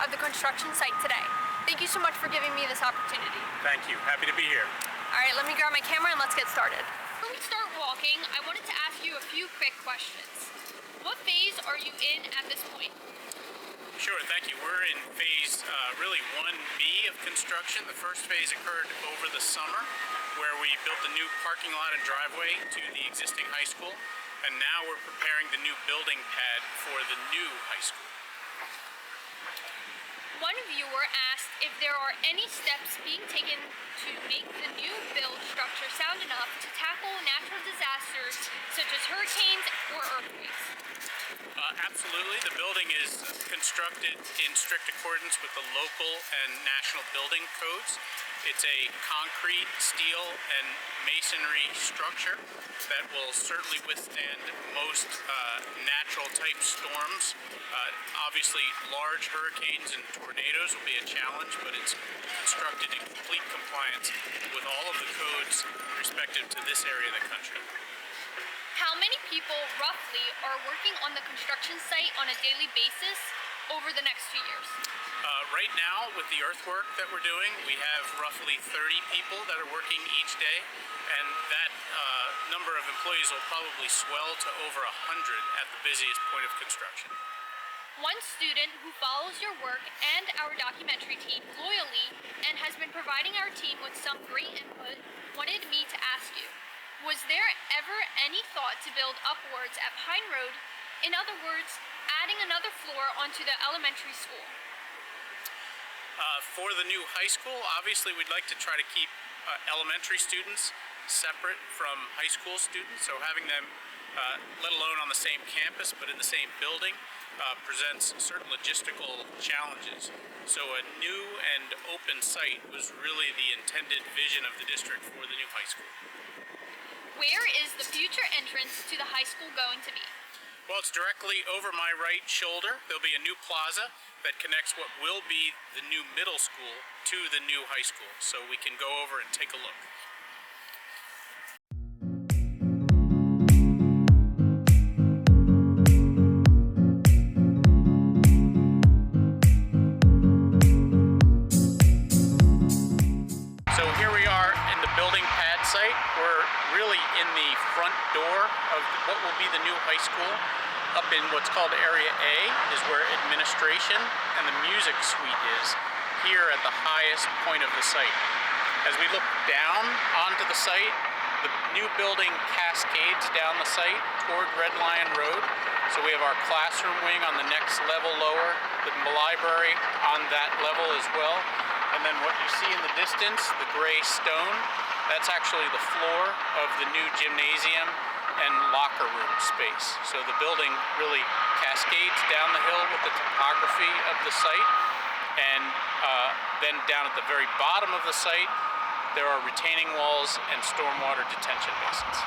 of the construction site today. Thank you so much for giving me this opportunity. Thank you. Happy to be here. All right, let me grab my camera and let's get started. Before we start walking, I wanted to ask you a few quick questions. What phase are you in at this point? Sure, thank you. We're in phase really 1B of construction. The first phase occurred over the summer, where we built the new parking lot and driveway to the existing high school, and now we're preparing the new building pad for the new high school. One viewer asked if there are any steps being taken to make the new build structure sound enough to tackle natural disasters such as hurricanes or earthquakes. Absolutely. The building is constructed in strict accordance with the local and national building codes. It's a concrete, steel, and masonry structure that will certainly withstand most natural type storms. Obviously, large hurricanes and tornadoes will be a challenge, but it's constructed in complete compliance with all of the codes respective to this area of the country. How many people, roughly, are working on the construction site on a daily basis over the next 2 years? Right now, with the earthwork that we're doing, we have roughly 30 people that are working each day, and that number of employees will probably swell to over 100 at the busiest point of construction. One student who follows your work and our documentary team loyally and has been providing our team with some great input wanted me to ask you, was there ever any thought to build upwards at Pine Road? In other words, adding another floor onto the elementary school? For the new high school, obviously we'd like to try to keep elementary students separate from high school students, so having them, let alone on the same campus but in the same building, presents certain logistical challenges. So a new and open site was really the intended vision of the district for the new high school. Where is the future entrance to the high school going to be? Well, it's directly over my right shoulder. There'll be a new plaza that connects what will be the new middle school to the new high school, so we can go over and take a look. So here we are in the building pad site. We're really in the front door of what will be the new high school. Up in what's called Area A is where administration and the music suite is, here at the highest point of the site. As we look down onto the site, the new building cascades down the site toward Red Lion Road. So we have our classroom wing on the next level lower, the library on that level as well. And then what you see in the distance, the gray stone, that's actually the floor of the new gymnasium and locker room space. So the building really cascades down the hill with the topography of the site, and then down at the very bottom of the site there are retaining walls and stormwater detention basins.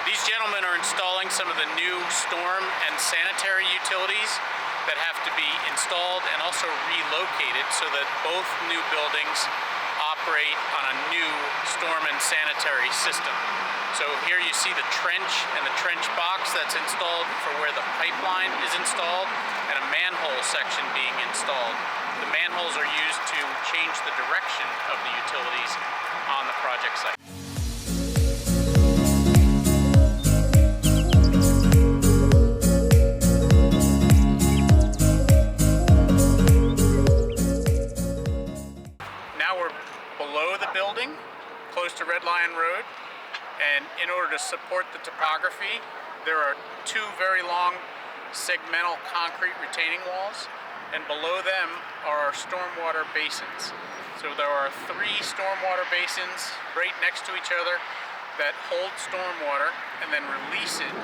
These gentlemen are installing some of the new storm and sanitary utilities that have to be installed and also relocated so that both new buildings operate on a new storm and sanitary system. So here you see the trench and the trench box that's installed for where the pipeline is installed, and a manhole section being installed. The manholes are used to change the direction of the utilities on the project site. Close to Red Lion Road, and in order to support the topography, there are two very long segmental concrete retaining walls, and below them are our stormwater basins. So there are 3 stormwater basins right next to each other that hold stormwater and then release it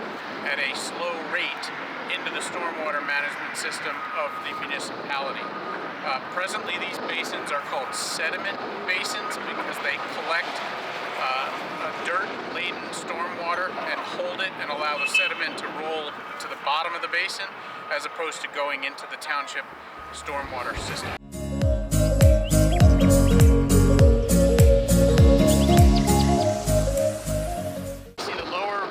at a slow rate into the stormwater management system of the municipality. Presently, these basins are called sediment basins because they collect dirt-laden stormwater and hold it and allow the sediment to roll to the bottom of the basin as opposed to going into the township stormwater system. See the lower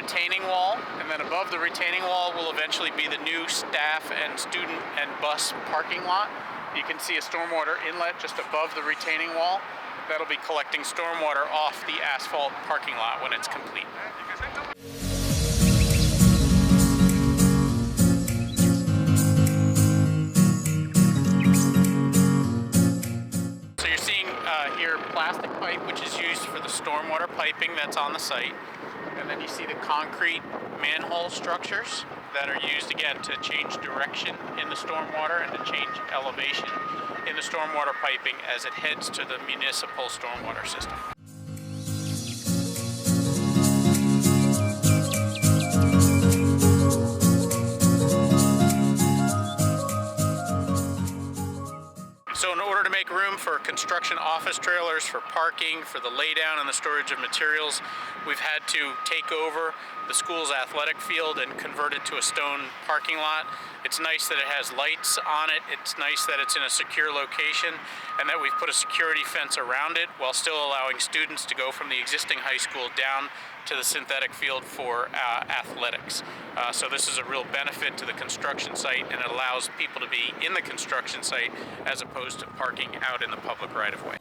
retaining wall, and then above the retaining wall will eventually be the new staff and student and bus parking lot. You can see a stormwater inlet just above the retaining wall. That'll be collecting stormwater off the asphalt parking lot when it's complete. So you're seeing here plastic pipe, which is used for the stormwater piping that's on the site. And then you see the concrete manhole structures that are used again to change direction in the stormwater and to change elevation in the stormwater piping as it heads to the municipal stormwater system. So in order to make room for construction office trailers, for parking, for the laydown and the storage of materials, we've had to take over the school's athletic field and convert it to a stone parking lot. It's nice that it has lights on it. It's nice that it's in a secure location and that we've put a security fence around it while still allowing students to go from the existing high school down to the synthetic field for athletics. So this is a real benefit to the construction site, and it allows people to be in the construction site as opposed to parking out in the public right-of-way.